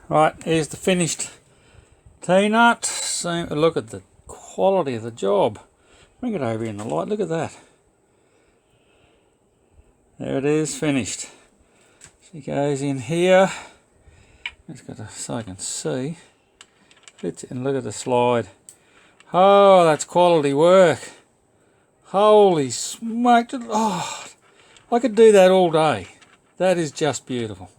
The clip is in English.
Right, here's the finished T-nut. So look at the quality of the job. Bring it over in the light, look at that. There it is, finished. She goes in here. It's got a, so I can see. Fits in, look at the slide. Oh, that's quality work. Holy smoke. Oh, I could do that all day. That is just beautiful.